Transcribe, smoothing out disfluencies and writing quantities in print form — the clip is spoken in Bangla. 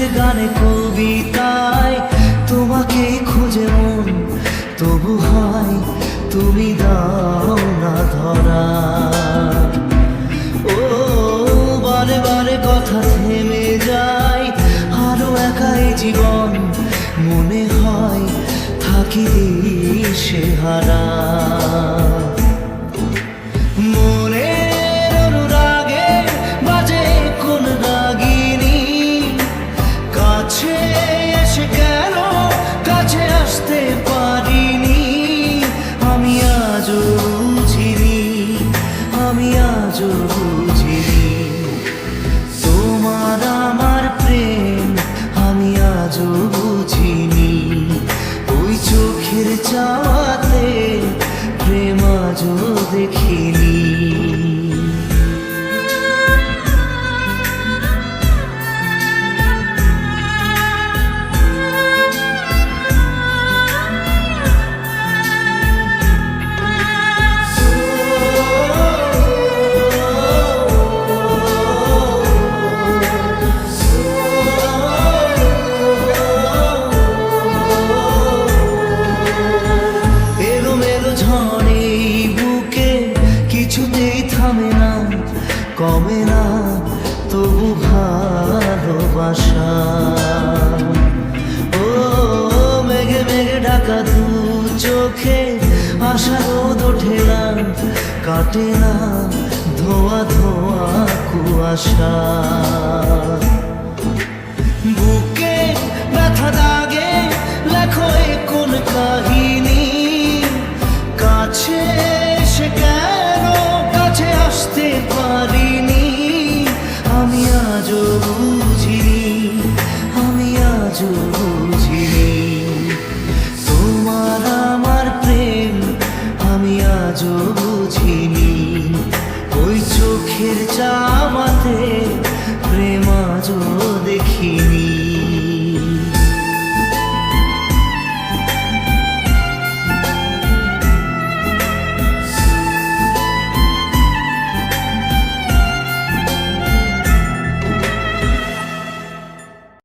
সুরে গানে কবিতায় তোমাকে খুঁজে মন, তবু হয় তুমি দাও না ধরা। ও বারে বারে কথা থেমে যায়, আরো একাই জীবন মনে হয় থাকি দিশে হারা। মনের অনুরাগে বাজে কোন রাগিনী, কাছে এসে কেন কাছে আসতে পারিনি। আমি আজও বুঝিনি, আমি আজও বুঝিনি তোমার আমার প্রেম, আমি আজও বুঝিনি। ওই চোখের চাওয়াতে প্রেম আজও দেখিনি। ঝড়ে বুকে কিছুতেই থামে না, কমে না তবু ভালোবাসা। ও মেঘে মেঘে ঢাকা দু চোখে আশা রোদ ওঠে না, কাটে না ধোয়া ধোয়া কুয়াশা।